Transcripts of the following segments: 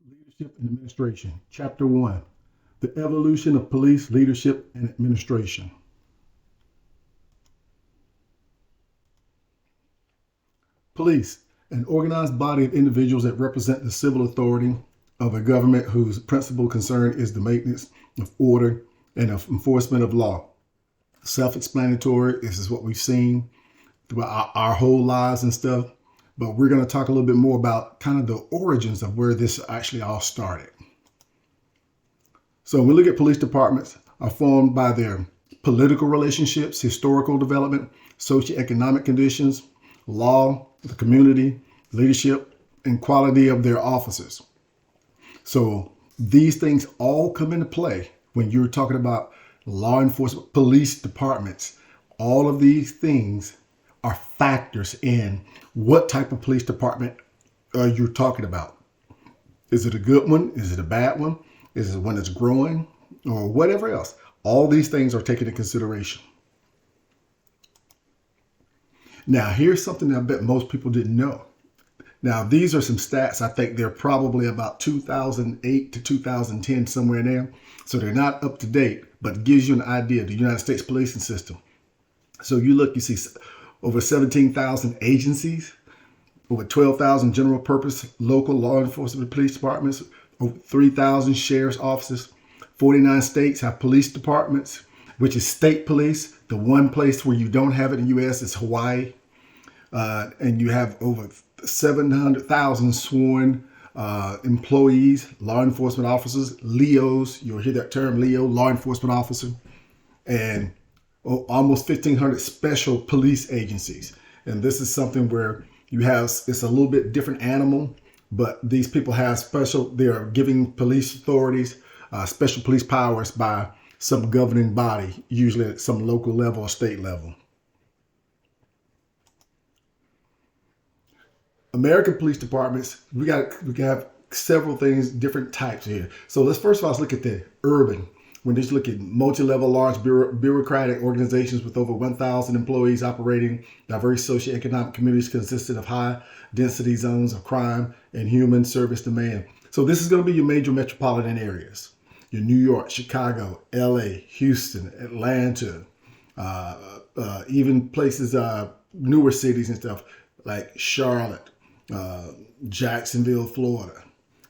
Leadership and Administration, Chapter 1, The Evolution of Police Leadership and Administration. Police, an organized body of individuals that represent the civil authority of a government whose principal concern is the maintenance of order and of enforcement of law. Self-explanatory, this is what we've seen throughout our whole lives and stuff. But we're going to talk a little bit more about kind of the origins of where this actually all started. So when we look at police departments, are formed by their political relationships, historical development, socioeconomic conditions, law, the community, leadership, and quality of their officers. So these things all come into play when you're talking about law enforcement, police departments. All of these things are factors in what type of police department you're talking about. Is it a good one? Is it a bad one? Is it one that's growing or whatever else? All these things are taken into consideration. Now, here's something that I bet most people didn't know. Now, these are some stats. I think they're probably about 2008 to 2010, somewhere in there. So they're not up to date, but it gives you an idea of the United States policing system. So you look, you see over 17,000 agencies, over 12,000 general purpose local law enforcement police departments, over 3,000 sheriff's offices. 49 states have police departments, which is state police. The one place where you don't have it in the U.S. is Hawaii. And you have over 700,000 sworn employees, law enforcement officers, LEOs. You'll hear that term, LEO, law enforcement officer. And almost 1,500 special police agencies. And this is something where you have, it's a little bit different animal, but these people have special, they are giving police authorities special police powers by some governing body, usually at some local level or state level. American police departments, we have several things, different types here. So let's first of all look at the urban. When you look at multi-level, large bureaucratic organizations with over 1,000 employees operating diverse socioeconomic communities consistent of high density zones of crime and human service demand. So this is going to be your major metropolitan areas. Your New York, Chicago, LA, Houston, Atlanta, even places, newer cities and stuff like Charlotte, Jacksonville, Florida.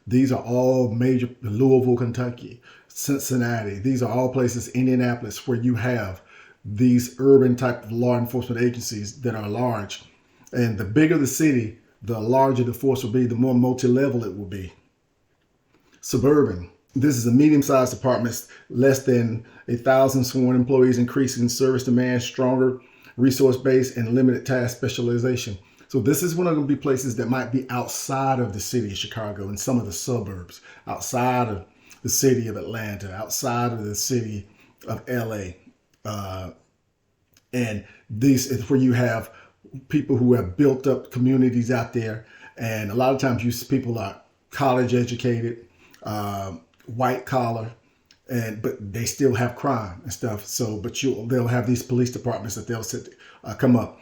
These are all major, Louisville, Kentucky, Cincinnati. These are all places, Indianapolis, where you have these urban type of law enforcement agencies that are large. And the bigger the city, the larger the force will be, the more multi-level it will be. Suburban. This is a medium-sized department, less than 1,000 sworn employees, increasing service demand, stronger resource base, and limited task specialization. So this is one of the places that might be outside of the city of Chicago and some of the suburbs, outside of the city of Atlanta, outside of the city of LA. And this is where you have people who have built up communities out there. And a lot of times people are college educated, white collar, but they still have crime and stuff. So, but they'll have these police departments that they'll come up.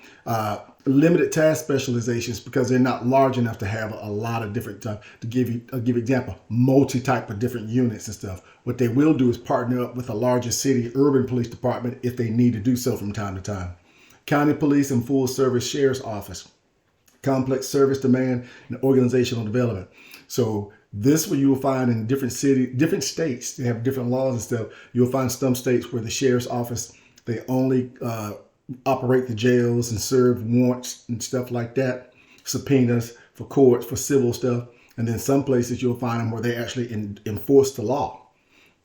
Limited task specializations because they're not large enough to have a lot of different to give example, multi-type of different units and stuff. What they will do is partner up with a larger city urban police department if they need to do so from time to time. County police and full service sheriff's office, complex service demand and organizational development. So this what you will find in different states, they have different laws and stuff. You'll find some states where the sheriff's office, they only operate the jails and serve warrants and stuff like that, subpoenas for courts, for civil stuff. And then some places you'll find them where they actually enforce the law.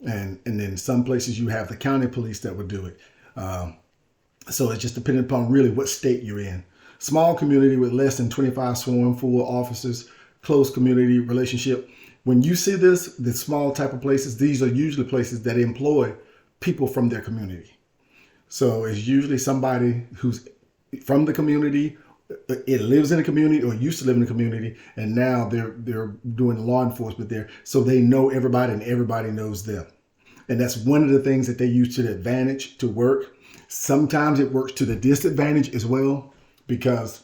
And then some places you have the county police that would do it. So it's just depending upon really what state you're in. Small community with less than 25 sworn full officers, close community relationship. When you see the small type of places, these are usually places that employ people from their community. So it's usually somebody who's from the community, it lives in the community or used to live in the community, and now they're doing law enforcement there. So they know everybody and everybody knows them. And that's one of the things that they use to the advantage to work. Sometimes it works to the disadvantage as well, because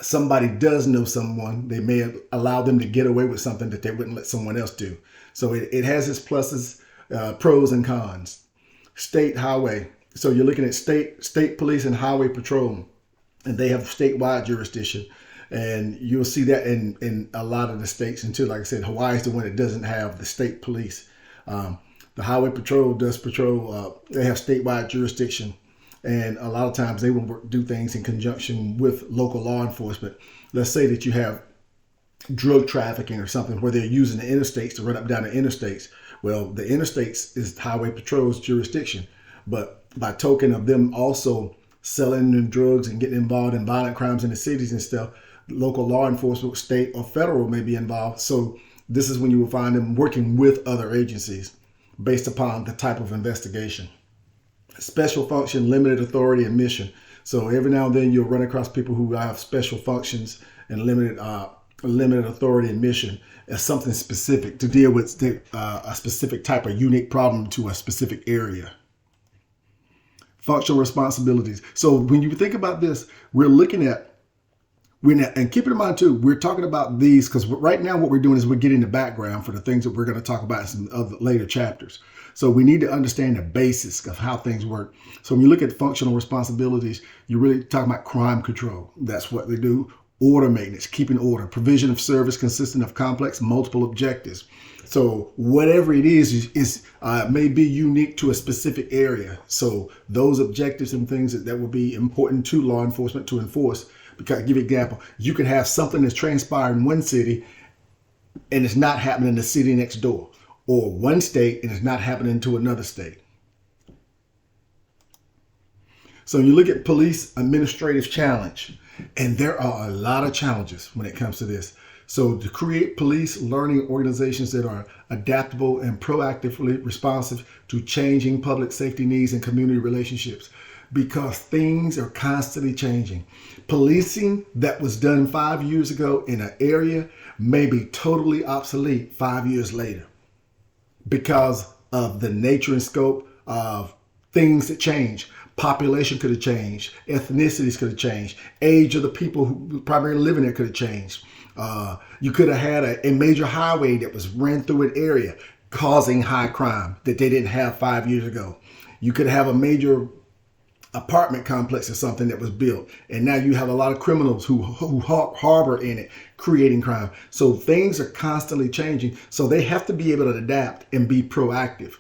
somebody does know someone, they may allow them to get away with something that they wouldn't let someone else do. So it has its pluses, pros and cons. State highway. So you're looking at state police and highway patrol, and they have statewide jurisdiction. And you'll see that in a lot of the states. And too, like I said, Hawaii is the one that doesn't have the state police. The highway patrol does patrol. They have statewide jurisdiction. And a lot of times they will do things in conjunction with local law enforcement. Let's say that you have drug trafficking or something where they're using the interstates to run up down the interstates. Well, the interstates is highway patrol's jurisdiction. But by token of them also selling drugs and getting involved in violent crimes in the cities and stuff, local law enforcement, state or federal, may be involved. So this is when you will find them working with other agencies based upon the type of investigation. Special function, limited authority, and mission. So every now and then you'll run across people who have special functions and limited authority and mission as something specific to deal with a specific type of unique problem to a specific area. Functional responsibilities. So when you think about this, and keep in mind too, we're talking about these because right now what we're doing is we're getting the background for the things that we're going to talk about in some other later chapters. So we need to understand the basics of how things work. So when you look at functional responsibilities, you're really talking about crime control. That's what they do. Order maintenance, keeping order, provision of service consistent of complex multiple objectives. So whatever it is may be unique to a specific area. So those objectives and things that will be important to law enforcement to enforce. Because, I'll give you an example, you could have something that's transpired in one city and it's not happening in the city next door, or one state and it's not happening to another state. So you look at police administrative challenge, and there are a lot of challenges when it comes to this. So to create police learning organizations that are adaptable and proactively responsive to changing public safety needs and community relationships, because things are constantly changing. Policing that was done 5 years ago in an area may be totally obsolete 5 years later because of the nature and scope of things that change. Population could have changed. Ethnicities could have changed. Age of the people who primarily living there could have changed. You could have had a major highway that was ran through an area causing high crime that they didn't have 5 years ago. You could have a major apartment complex or something that was built, and now you have a lot of criminals who harbor in it, creating crime. So things are constantly changing. So they have to be able to adapt and be proactive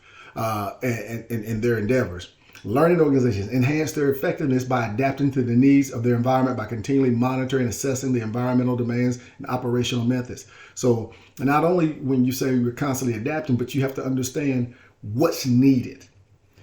in their endeavors. Learning organizations enhance their effectiveness by adapting to the needs of their environment by continually monitoring and assessing the environmental demands and operational methods. So not only when you say we're constantly adapting, but you have to understand what's needed.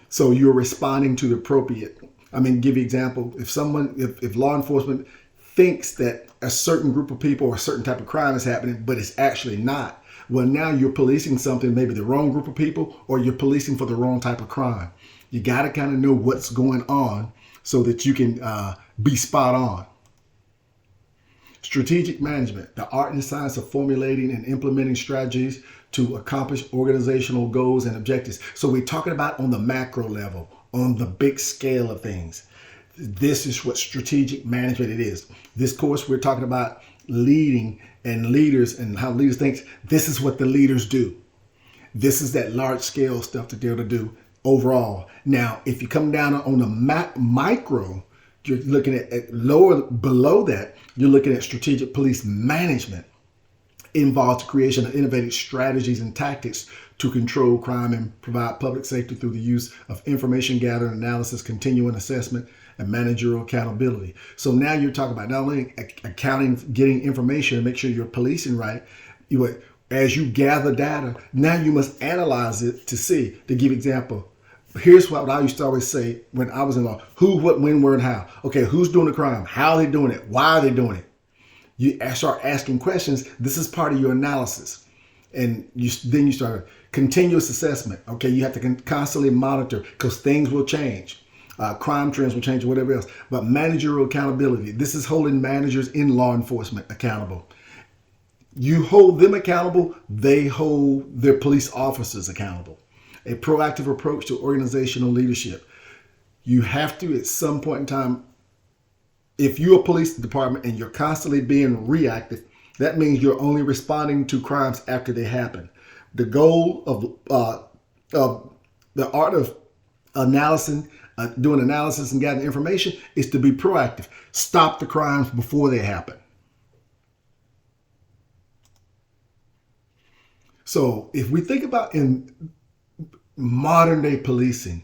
So you're responding to the appropriate. I mean, give you an example. If law enforcement thinks that a certain group of people or a certain type of crime is happening, but it's actually not, well, now you're policing something, maybe the wrong group of people, or you're policing for the wrong type of crime. You got to kind of know what's going on so that you can be spot on. Strategic management, the art and science of formulating and implementing strategies to accomplish organizational goals and objectives. So we're talking about on the macro level, on the big scale of things. This is what strategic management it is. This course, we're talking about leading and leaders and how leaders think. This is what the leaders do. This is that large scale stuff that they're to do overall. Now, if you come down on the micro, you're looking at lower below that, you're looking at strategic police management. Involves the creation of innovative strategies and tactics to control crime and provide public safety through the use of information gathering, analysis, continuing assessment, and managerial accountability. So now you're talking about not only accounting, getting information, and make sure you're policing right. As you gather data, now you must analyze it to see. To give example, here's what I used to always say when I was in law: who, what, when, where, and how. Okay, who's doing the crime? How are they doing it? Why are they doing it? You start asking questions. This is part of your analysis. And then you start continuous assessment. Okay, you have to constantly monitor because things will change. Crime trends will change or whatever else. But managerial accountability. This is holding managers in law enforcement accountable. You hold them accountable. They hold their police officers accountable. A proactive approach to organizational leadership. You have to, at some point in time, If you're a police department and you're constantly being reactive, that means you're only responding to crimes after they happen. The goal of the art of analysis, doing analysis and gathering information, is to be proactive. Stop the crimes before they happen. So if we think about in modern day policing,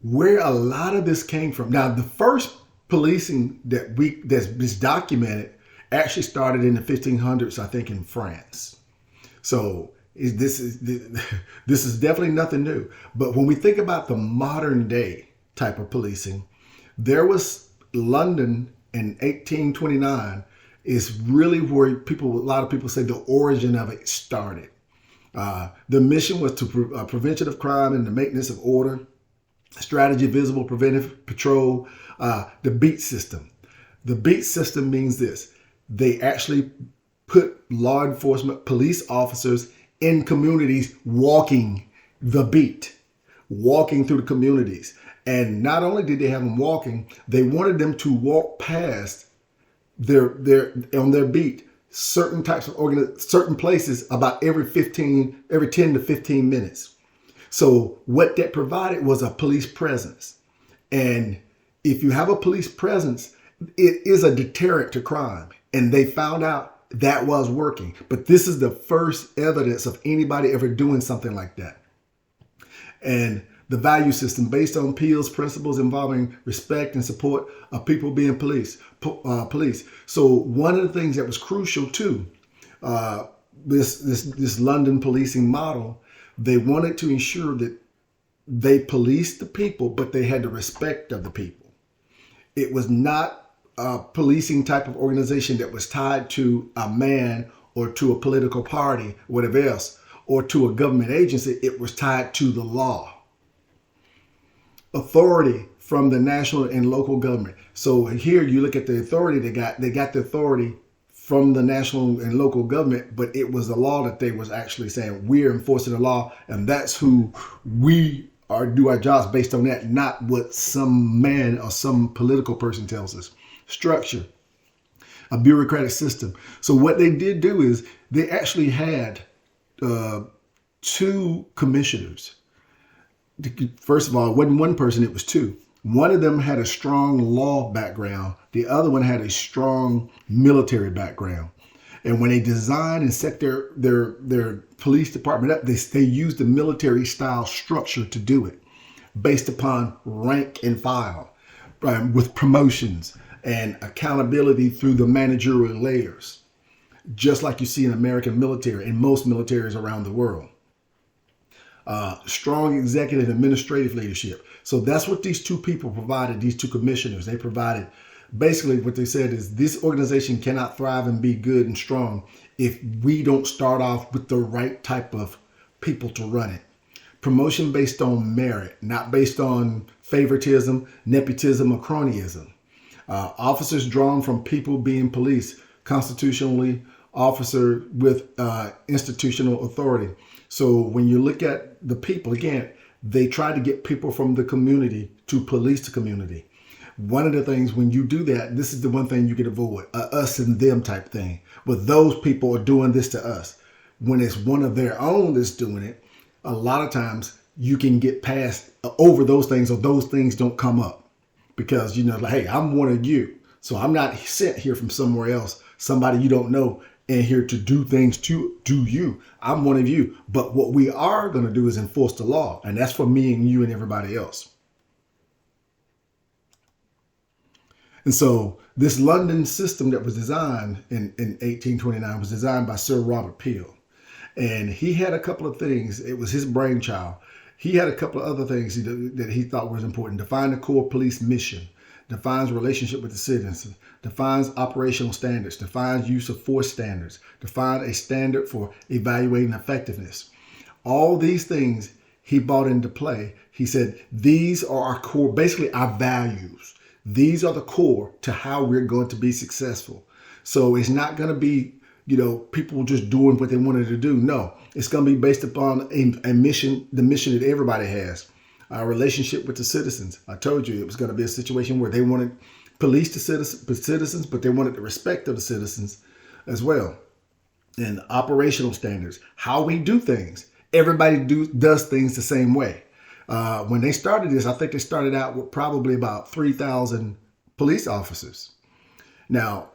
where a lot of this came from. Now, the first policing that's documented actually started in the 1500s, I think, in France. So this is definitely nothing new. But when we think about the modern day type of policing, there was London in 1829 is really where a lot of people say the origin of it started. The mission was to prevention of crime and the maintenance of order, strategy, visible, preventive, patrol, the beat system. The beat system means this. They actually put law enforcement police officers in communities walking the beat, walking through the communities. And not only did they have them walking, they wanted them to walk past on their beat certain types of certain places about every 10 to 15 minutes. So what that provided was a police presence. And if you have a police presence, it is a deterrent to crime. And they found out that was working. But this is the first evidence of anybody ever doing something like that. And the value system based on Peel's principles involving respect and support of people being police. So one of the things that was crucial too, this London policing model, they wanted to ensure that they policed the people, but they had the respect of the people. It was not a policing type of organization that was tied to a man or to a political party, whatever else, or to a government agency. It was tied to the law. Authority from the national and local government. So here you look at the authority they got the authority from the national and local government, but it was the law that they was actually saying we're enforcing the law, and that's who we are, do our jobs based on that, not what some man or some political person tells us. Structure, a bureaucratic system. So what they did do is they actually had two commissioners. First of all, it wasn't one person, it was two. One of them had a strong law background. The other one had a strong military background. And when they designed and set their police department up, they used the military style structure to do it based upon rank and file, with promotions and accountability through the managerial layers, just like you see in American military and most militaries around the world. Strong executive administrative leadership. So that's what these two people provided, these two commissioners. They provided, basically what they said is this organization cannot thrive and be good and strong if we don't start off with the right type of people to run it. Promotion based on merit, not based on favoritism, nepotism, or cronyism. Officers drawn from people being police, constitutionally officer with institutional authority. So when you look at the people, again, they try to get people from the community to police the community. One of the things when you do that, this is the one thing you can avoid, us and them type thing. But those people are doing this to us. When it's one of their own that's doing it, a lot of times you can get past over those things, or those things don't come up because, you know, like, hey, I'm one of you. So I'm not sent here from somewhere else, somebody you don't know, and here to do things to you. I'm one of you. But what we are going to do is enforce the law. And that's for me and you and everybody else. And so this London system that was designed in 1829 was designed by Sir Robert Peel. And he had a couple of things. It was his brainchild. He had a couple of other things that he thought was important. Define the core police mission. Defines relationship with the citizens, defines operational standards, defines use of force standards, defines a standard for evaluating effectiveness. All these things he brought into play. He said, these are our core, basically our values. These are the core to how we're going to be successful. So it's not going to be, you know, people just doing what they wanted to do. No, it's going to be based upon a mission, the mission that everybody has. Our relationship with the citizens. I told you it was going to be a situation where they wanted police the citizens, but they wanted the respect of the citizens as well. And operational standards, how we do things. Everybody does things the same way. When they started this, I think they started out with probably about 3,000 police officers. Now,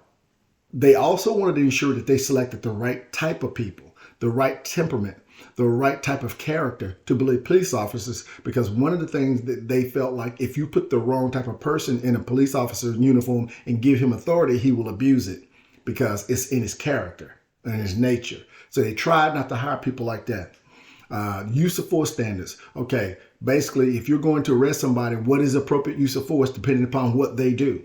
they also wanted to ensure that they selected the right type of people, the right temperament, the right type of character to be police officers, because one of the things that they felt like if you put the wrong type of person in a police officer's uniform and give him authority, he will abuse it because it's in his character and his nature. So they tried not to hire people like that. Use of force standards. Okay, basically, if you're going to arrest somebody, what is appropriate use of force depending upon what they do?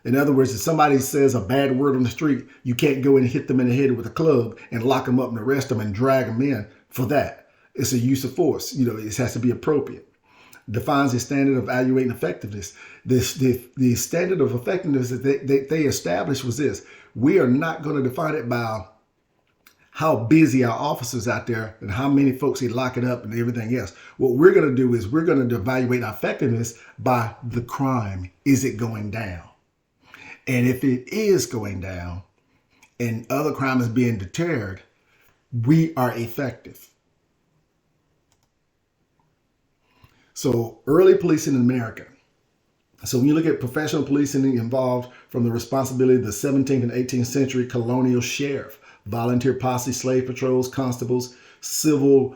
In other words, if somebody says a bad word on the street, you can't go and hit them in the head with a club and lock them up and arrest them and drag them in for that. It's a use of force. It has to be appropriate. Defines the standard of evaluating effectiveness. The standard of effectiveness that they established was this. We are not going to define it by how busy our officers out there and how many folks they lock it up and everything else. What we're going to do is we're going to evaluate our effectiveness by the crime. Is it going down? And if it is going down and other crime is being deterred, we are effective. So early policing in America. So when you look at professional policing involved from the responsibility of the 17th and 18th century colonial sheriff, volunteer posse, slave patrols, constables, civilian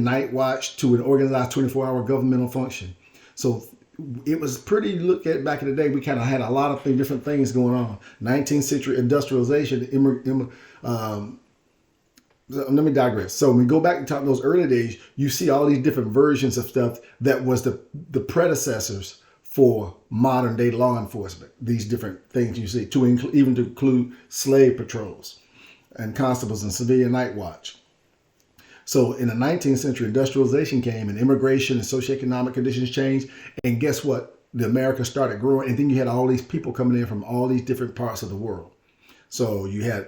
night watch to an organized 24-hour governmental function. So it was pretty, look at back in the day, we kind of had a lot of different things going on. 19th century industrialization, let me digress. So when we go back and talk those early days, you see all these different versions of stuff that was the predecessors for modern day law enforcement. These different things you see, even to include slave patrols and constables and civilian night watch. So in the 19th century, industrialization came and immigration and socioeconomic conditions changed. And guess what? The America started growing. And then you had all these people coming in from all these different parts of the world. So you had,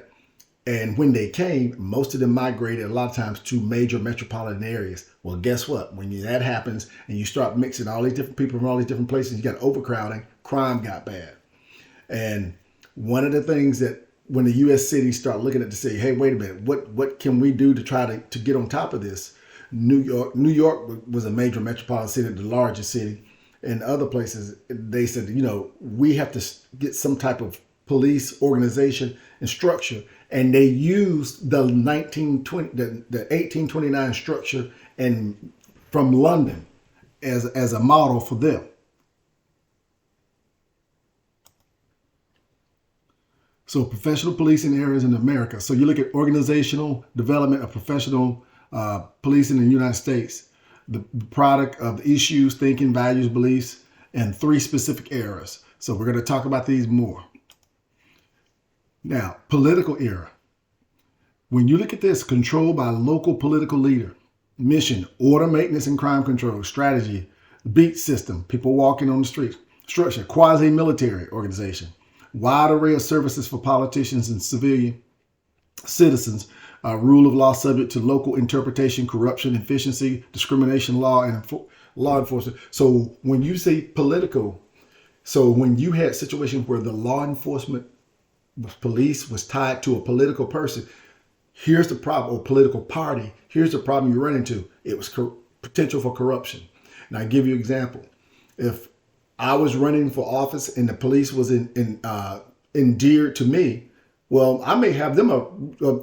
and when they came, most of them migrated a lot of times to major metropolitan areas. Well, guess what? When that happens and you start mixing all these different people from all these different places, you got overcrowding, crime got bad. And one of the things that when the U.S. cities start looking at to say, hey, wait a minute, what can we do to try to get on top of this? New York was a major metropolitan city, the largest city. And other places, they said, we have to get some type of police organization and structure. And they used the 1829 structure and from London as a model for them. So professional policing areas in America. So you look at organizational development of professional policing in the United States, the product of the issues, thinking, values, beliefs, and 3 specific eras. So we're going to talk about these more. Now, political era. When you look at this, controlled by local political leader, mission, order, maintenance, and crime control, strategy, beat system, people walking on the streets, structure, quasi-military organization, wide array of services for politicians and civilian citizens, rule of law subject to local interpretation, corruption, efficiency, discrimination law, and law enforcement. So when you say political, so when you had situations where the law enforcement police was tied to a political person, here's the problem, or political party, here's the problem you run into. It was potential for corruption. And I give you an example. If I was running for office and the police was endeared to me, well, I may have them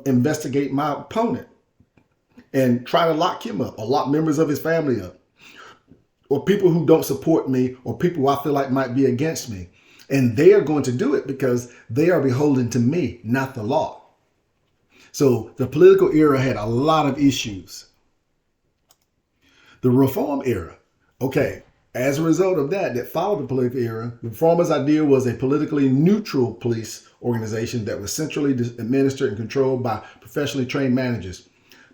investigate my opponent and try to lock him up or lock members of his family up, or people who don't support me, or people who I feel like might be against me. And they are going to do it because they are beholden to me, not the law. So the political era had a lot of issues. The reform era. Okay, as a result of that followed the political era, the reformers' idea was a politically neutral police organization that was centrally administered and controlled by professionally trained managers.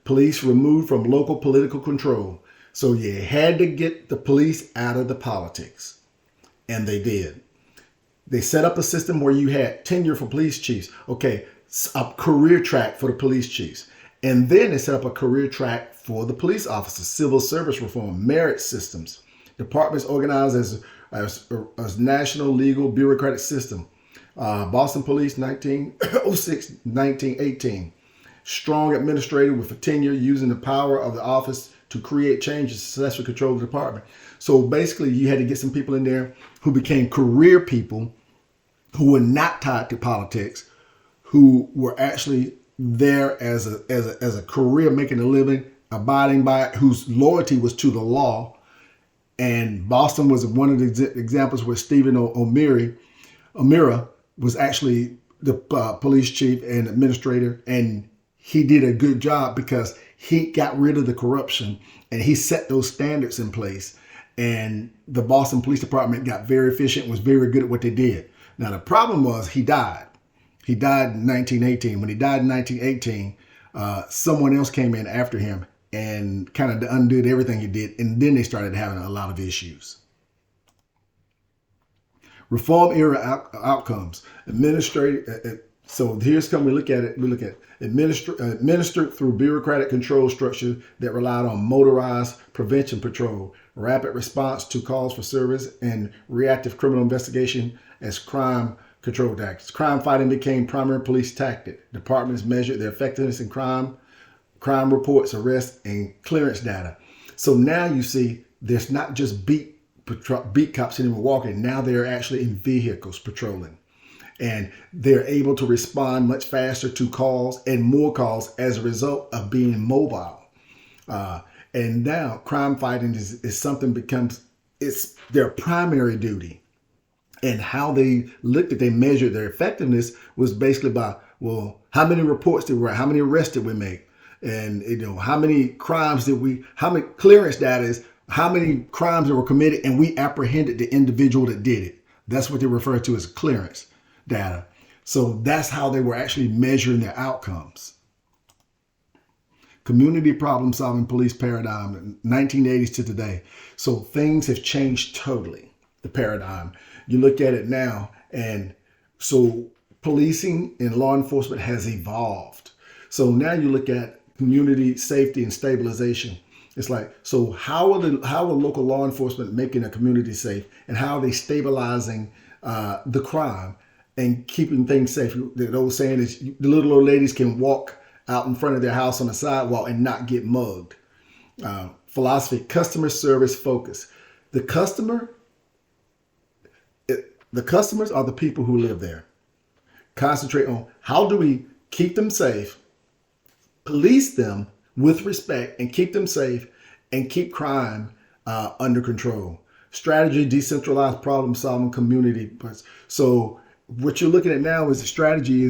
Police removed from local political control. So you had to get the police out of the politics. And they did. They set up a system where you had tenure for police chiefs. Okay, a career track for the police chiefs. And then they set up a career track for the police officers, civil service reform, merit systems. Departments organized as as national legal bureaucratic system. Boston Police, 1906, 1918. Strong administrator with a tenure using the power of the office to create changes to successfully control the department. So basically, you had to get some people in there who became career people, who were not tied to politics, who were actually there as a career, making a living, abiding by it, whose loyalty was to the law. And Boston was one of the examples where Stephen O'Meara was actually the police chief and administrator, and he did a good job because he got rid of the corruption and he set those standards in place. And the Boston Police Department got very efficient, was very good at what they did. Now, the problem was he died. He died in 1918. When he died in 1918, someone else came in after him and kind of undid everything he did. And then they started having a lot of issues. Reform era outcomes. So here's come we look at it. We look at administered through bureaucratic control structure that relied on motorized prevention patrol, rapid response to calls for service, and reactive criminal investigation as crime control tactics. Crime fighting became primary police tactic. Departments measured their effectiveness in crime reports, arrests, and clearance data. So now you see there's not just beat cops anymore walking. Now they're actually in vehicles patrolling. And they're able to respond much faster to calls and more calls as a result of being mobile. And now crime fighting is something it's their primary duty. And how they measured their effectiveness was basically by, well, how many reports did we write? How many arrests did we make? And, how many crimes how many clearance data is, how many crimes that were committed and we apprehended the individual that did it. That's what they refer to as clearance data. So that's how they were actually measuring their outcomes. Community problem solving police paradigm, 1980s to today. So things have changed totally, the paradigm. You look at it now, and so policing and law enforcement has evolved. So now you look at community safety and stabilization. It's like, so how are local law enforcement making a community safe, and how are they stabilizing the crime and keeping things safe? The old saying is the little old ladies can walk out in front of their house on the sidewalk and not get mugged. Philosophy, customer service focus. The customers are the people who live there. Concentrate on how do we keep them safe, police them with respect, and keep them safe, and keep crime under control. Strategy, decentralized problem solving community. So what you're looking at now is the strategy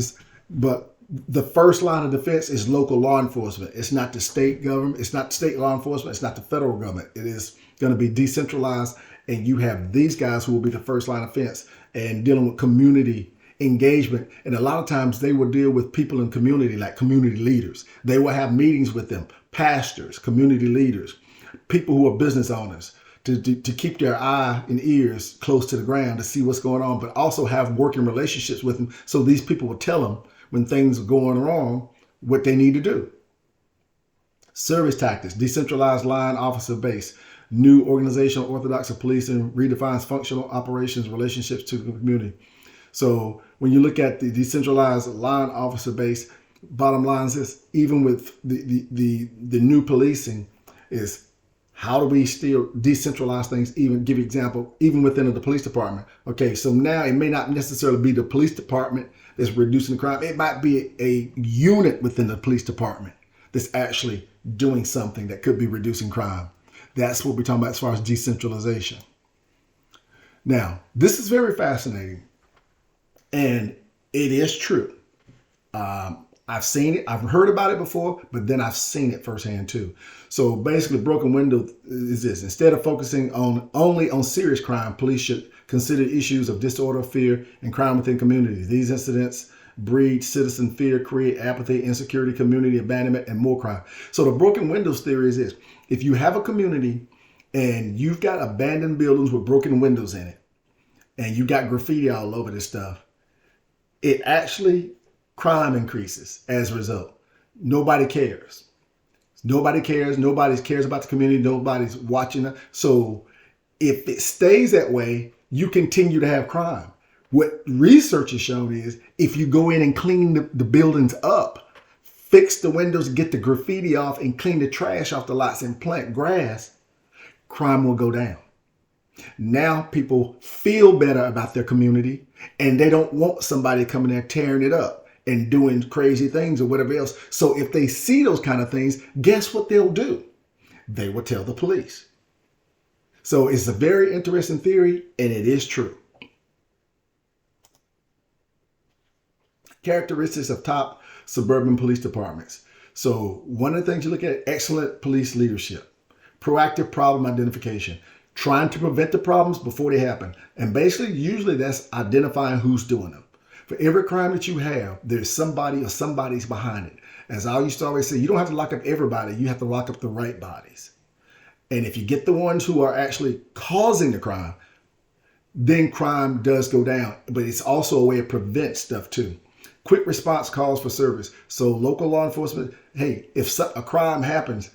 but the first line of defense is local law enforcement. It's not the state government. It's not state law enforcement. It's not the federal government. It is going to be decentralized. And you have these guys who will be the first line of defense and dealing with community engagement. And a lot of times they will deal with people in community, like community leaders. They will have meetings with them, pastors, community leaders, people who are business owners, to keep their eye and ears close to the ground to see what's going on, but also have working relationships with them. So these people will tell them when things are going wrong, what they need to do. Service tactics, decentralized line officer base, new organizational orthodox of policing, redefines functional operations, relationships to the community. So when you look at the decentralized line officer base, bottom line is this: even with the new policing, is how do we still decentralize things? Even give you example, even within the police department. Okay, so now it may not necessarily be the police department that's reducing the crime. It might be a unit within the police department that's actually doing something that could be reducing crime. That's what we're talking about as far as decentralization. Now, this is very fascinating, and it is true. I've seen it. I've heard about it before, but then I've seen it firsthand too. So basically, broken window is this: instead of focusing only on serious crime, police should consider issues of disorder, fear, and crime within communities. These incidents breed citizen fear, create apathy, insecurity, community abandonment, and more crime. So the broken windows theory is this: if you have a community and you've got abandoned buildings with broken windows in it, and you got graffiti all over this stuff, it actually, crime increases as a result. Nobody cares. Nobody cares. Nobody cares about the community. Nobody's watching it. So If it stays that way, you continue to have crime. What research has shown is if you go in and clean the buildings up, fix the windows, get the graffiti off, and clean the trash off the lots and plant grass, crime will go down. Now people feel better about their community, and they don't want somebody coming there tearing it up and doing crazy things or whatever else. So if they see those kind of things, guess what they'll do? They will tell the police. So it's a very interesting theory, and it is true. Characteristics of top suburban police departments. So one of the things you look at, excellent police leadership, proactive problem identification, trying to prevent the problems before they happen. And basically, usually that's identifying who's doing them. For every crime that you have, there's somebody or somebody's behind it. As I used to always say, you don't have to lock up everybody. You have to lock up the right bodies. And if you get the ones who are actually causing the crime, then crime does go down. But it's also a way to prevent stuff too. Quick response calls for service. So local law enforcement, hey, if a crime happens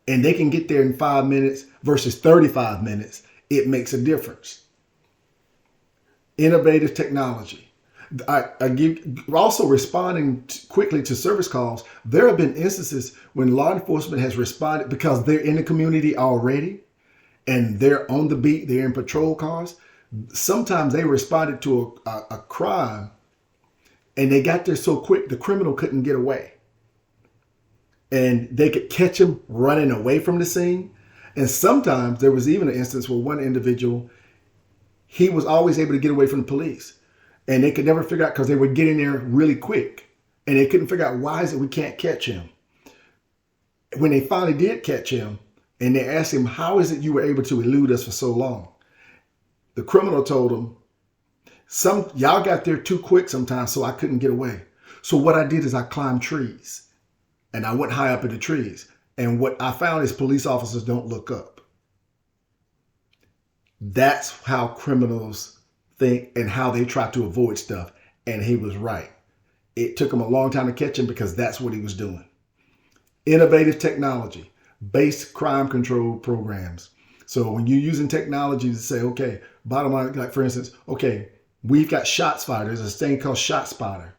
and they can get there in 5 minutes versus 35 minutes, it makes a difference. Innovative technology. Also responding quickly to service calls. There have been instances when law enforcement has responded because they're in the community already and they're on the beat, they're in patrol cars. Sometimes they responded to a crime and they got there so quick the criminal couldn't get away. And they could catch him running away from the scene. And sometimes there was even an instance where one individual, he was always able to get away from the police. And they could never figure out because they were getting there really quick. And they couldn't figure out why is it we can't catch him. When they finally did catch him and they asked him, how is it you were able to elude us for so long? The criminal told him, y'all got there too quick sometimes, so I couldn't get away. So what I did is I climbed trees and I went high up in the trees. And what I found is police officers don't look up. That's how criminals think and how they try to avoid stuff. And he was right. It took him a long time to catch him because that's what he was doing. Innovative technology, based crime control programs. So when you're using technology to say, okay, bottom line, like for instance, okay, we've got ShotSpotter. There's a thing called ShotSpotter.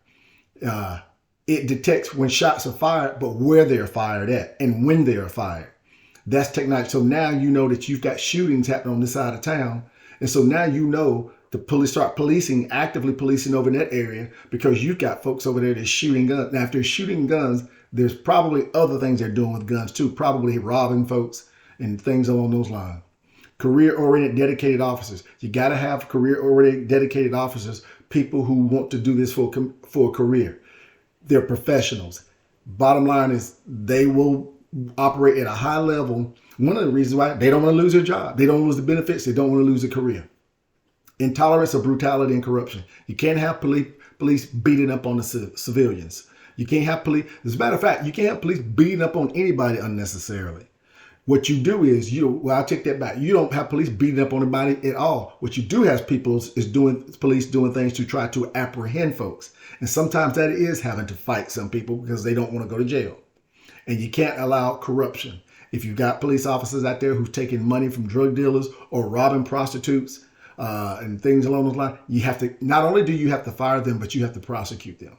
It detects when shots are fired, but where they're fired at and when they are fired. That's technology. So now you know that you've got shootings happening on this side of town. And so now you know the police start actively policing over in that area because you've got folks over there that's shooting guns. Now, if they're shooting guns, there's probably other things they're doing with guns too, probably robbing folks and things along those lines. Career-oriented, dedicated officers. You got to have career-oriented, dedicated officers, people who want to do this for a career. They're professionals. Bottom line is they will operate at a high level. One of the reasons why they don't want to lose their job. They don't lose the benefits. They don't want to lose a career. Intolerance of brutality and corruption. You can't have police beating up on the civilians. You can't have police. As a matter of fact, you can't have police beating up on anybody unnecessarily. What you do is, I'll take that back. You don't have police beating up on anybody at all. What you do have police doing things to try to apprehend folks. And sometimes that is having to fight some people because they don't want to go to jail. And you can't allow corruption. If you've got police officers out there who's taking money from drug dealers or robbing prostitutes and things along those lines, you have to, not only do you have to fire them, but you have to prosecute them.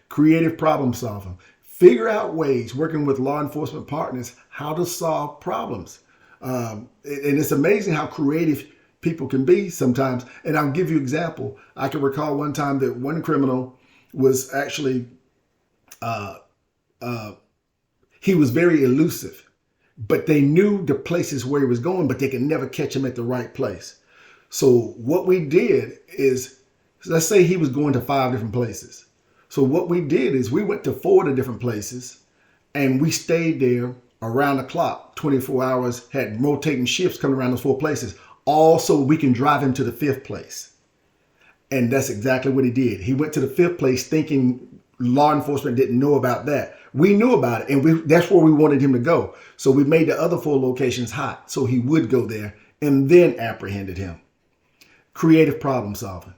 Creative problem solving. Figure out ways, working with law enforcement partners, how to solve problems. And it's amazing how creative people can be sometimes. And I'll give you an example. I can recall one time that one criminal was actually, he was very elusive, but they knew the places where he was going, but they could never catch him at the right place. So what we did is, let's say he was going to 5 different places. So what we did is we went to 4 of the different places and we stayed there around the clock, 24 hours, had rotating shifts coming around those 4 places, all so we can drive him to the 5th place. And that's exactly what he did. He went to the 5th place thinking law enforcement didn't know about that. We knew about it, and that's where we wanted him to go. So we made the other 4 locations hot so he would go there and then apprehended him. Creative problem solving.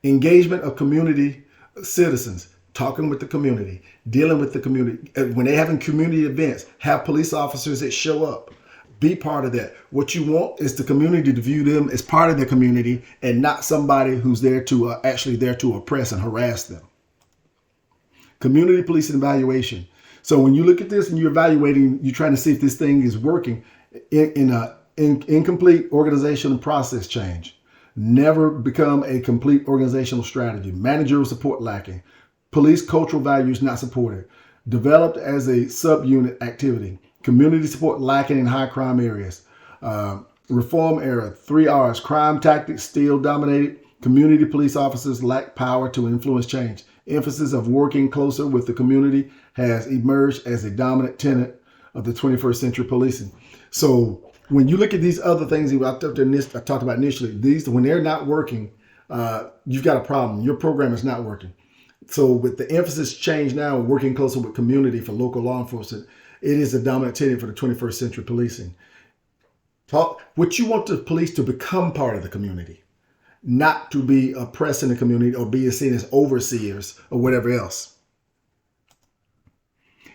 Engagement of community citizens, talking with the community, dealing with the community. When they're having community events, have police officers that show up. Be part of that. What you want is the community to view them as part of the community and not somebody who's there to actually there to oppress and harass them. Community policing evaluation. So when you look at this and you're evaluating, you're trying to see if this thing is working in incomplete organizational process change. Never become a complete organizational strategy. Managerial support lacking. Police cultural values not supported. Developed as a subunit activity. Community support lacking in high crime areas. Reform era, 3 R's. Crime tactics still dominated. Community police officers lack power to influence change. Emphasis of working closer with the community has emerged as a dominant tenet of the 21st century policing. So when you look at these other things I talked about initially, these, when they're not working, you've got a problem. Your program is not working. So with the emphasis change now, working closer with community for local law enforcement, it is a dominant tenet for the 21st century policing. What you want the police to become part of the community, not to be oppressing the community or be seen as overseers or whatever else.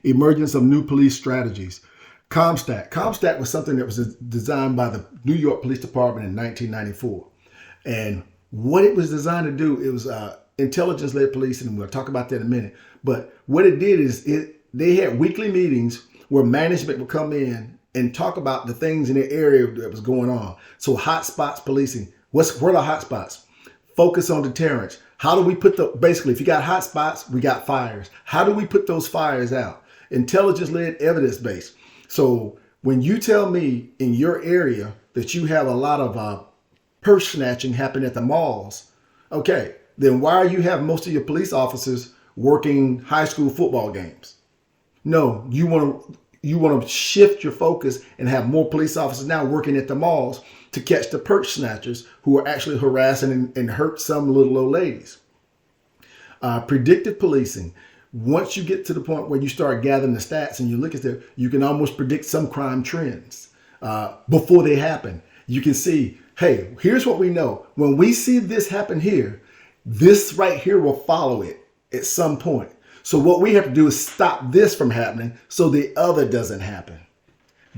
Emergence of new police strategies. CompStat. CompStat was something that was designed by the New York Police Department in 1994. And what it was designed to do, it was intelligence-led policing, and we'll talk about that in a minute. But what it did is they had weekly meetings where management would come in and talk about the things in the area that was going on. So hot spots policing. What are the hot spots? Focus on deterrence. How do we put basically, if you got hot spots, we got fires. How do we put those fires out? Intelligence-led, evidence-based. So when you tell me in your area that you have a lot of purse snatching happening at the malls, okay, then why do you have most of your police officers working high school football games? No, you want to shift your focus and have more police officers now working at the malls to catch the purse snatchers who are actually harassing and hurt some little old ladies. Predictive policing. Once you get to the point where you start gathering the stats and you look at them, you can almost predict some crime trends before they happen. You can see, hey, here's what we know. When we see this happen here, this right here will follow it at some point. So what we have to do is stop this from happening so the other doesn't happen.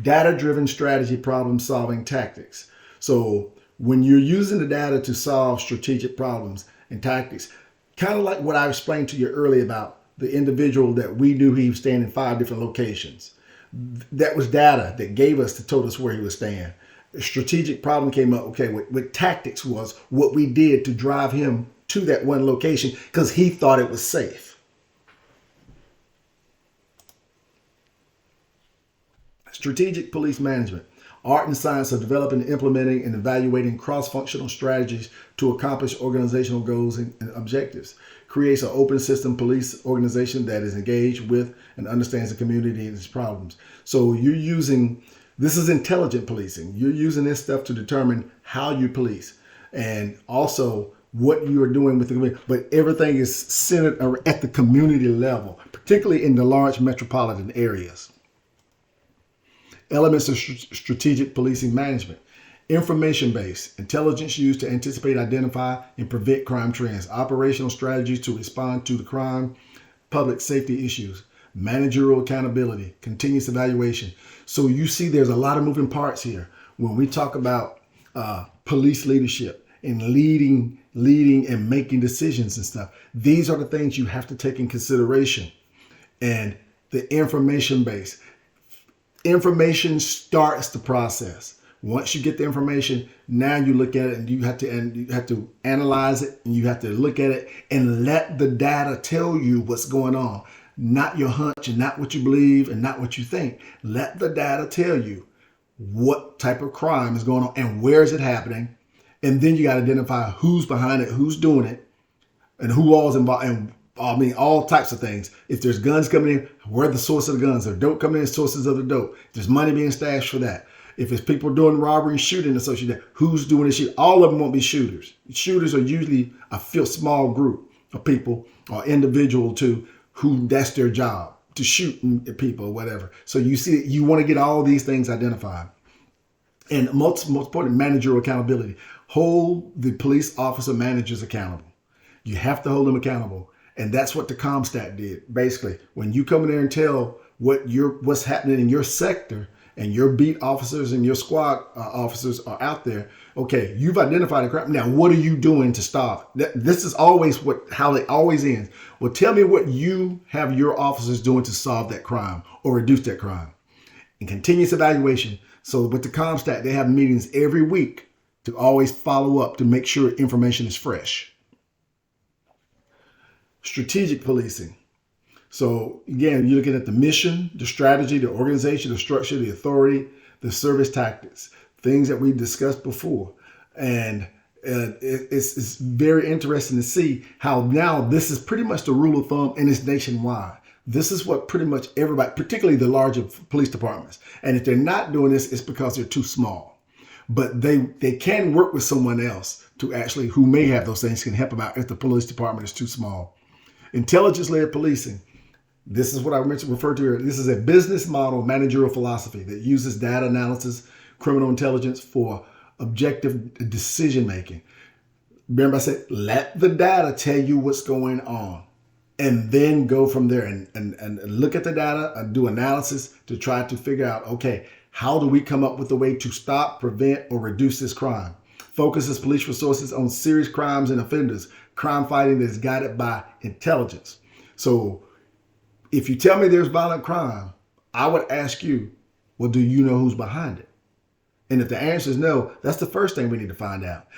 Data-driven strategy problem-solving tactics. So when you're using the data to solve strategic problems and tactics, kind of like what I explained to you earlier about the individual that we knew he was staying in 5 different locations. That was data that gave us, told us where he was staying. A strategic problem came up, okay, with tactics was what we did to drive him to that one location because he thought it was safe. Strategic police management. Art and science of developing, implementing, and evaluating cross-functional strategies to accomplish organizational goals and objectives. Creates an open system police organization that is engaged with and understands the community and its problems. So you're using, this is intelligent policing. You're using this stuff to determine how you police and also what you are doing with the community. But everything is centered at the community level, particularly in the large metropolitan areas. Elements of strategic policing management. Information-based, intelligence used to anticipate, identify, and prevent crime trends. Operational strategies to respond to the crime, public safety issues. Managerial accountability, continuous evaluation. So you see there's a lot of moving parts here. When we talk about police leadership and leading and making decisions and stuff, these are the things you have to take in consideration. And the information-based. Information starts the process. Once you get the information, now you look at it and you have to analyze it and you have to look at it and let the data tell you what's going on. Not your hunch and not what you believe and not what you think. Let the data tell you what type of crime is going on and where is it happening. And then you got to identify who's behind it, who's doing it, and who all is involved. And all types of things. If there's guns coming in, where the source of the guns are. Dope coming in, sources of the dope. If there's money being stashed for that. If it's people doing robbery and shooting associated, who's doing the shit? All of them won't be shooters. Shooters are usually a small group of people or individual too, who that's their job, to shoot people or whatever. So you see, you want to get all these things identified. And most important, managerial accountability. Hold the police officer managers accountable. You have to hold them accountable. And that's what the CompStat did. Basically, when you come in there and tell what's happening in your sector, and your beat officers and your squad officers are out there, okay, you've identified a crime. Now, what are you doing to stop? This is always how it always ends. Well, tell me what you have your officers doing to solve that crime or reduce that crime. And continuous evaluation. So with the CompStat, they have meetings every week to always follow up to make sure information is fresh. Strategic policing. So again, you're looking at the mission, the strategy, the organization, the structure, the authority, the service tactics, things that we discussed before. And it's very interesting to see how now this is pretty much the rule of thumb, and it's nationwide. This is what pretty much everybody, particularly the larger police departments. And if they're not doing this, it's because they're too small. But they can work with someone else to actually, who may have those things, can help them out if the police department is too small. Intelligence-led policing. This is what I referred to here. This is a business model managerial philosophy that uses data analysis, criminal intelligence for objective decision-making. Remember I said, let the data tell you what's going on, and then go from there and look at the data and do analysis to try to figure out, okay, how do we come up with a way to stop, prevent, or reduce this crime? Focuses police resources on serious crimes and offenders, crime fighting that is guided by intelligence. So if you tell me there's violent crime, I would ask you, well, do you know who's behind it? And if the answer is no, that's the first thing we need to find out.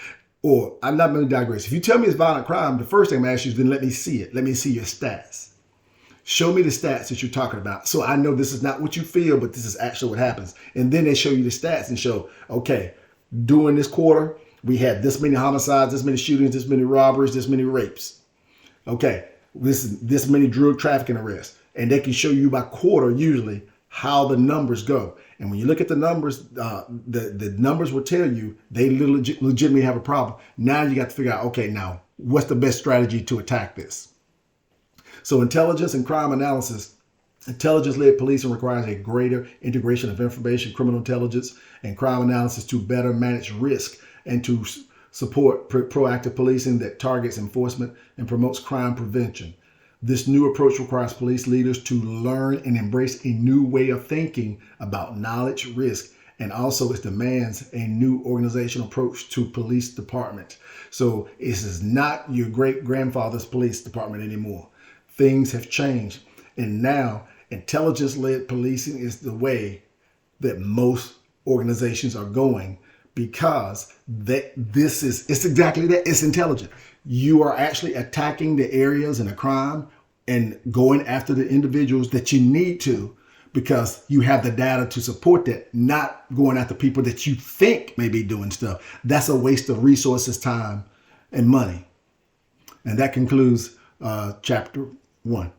Or I'm not going to digress. If you tell me it's violent crime, the first thing I'm going to ask you is then let me see it. Let me see your stats. Show me the stats that you're talking about. So I know this is not what you feel, but this is actually what happens. And then they show you the stats and show, okay, during this quarter, we had this many homicides, this many shootings, this many robberies, this many rapes. Okay, this many drug trafficking arrests. And they can show you by quarter usually how the numbers go. And when you look at the numbers, the numbers will tell you they legitimately have a problem. Now you got to figure out, okay, now what's the best strategy to attack this? So intelligence and crime analysis. Intelligence-led policing requires a greater integration of information, criminal intelligence, and crime analysis to better manage risk and to support proactive policing that targets enforcement and promotes crime prevention. This new approach requires police leaders to learn and embrace a new way of thinking about knowledge, risk, and also it demands a new organizational approach to police department. So this is not your great-grandfather's police department anymore. Things have changed. And now intelligence-led policing is the way that most organizations are going, because it's exactly that. It's intelligent. You are actually attacking the areas in a crime and going after the individuals that you need to, because you have the data to support that, not going after people that you think may be doing stuff. That's a waste of resources, time, and money. And that concludes chapter 1.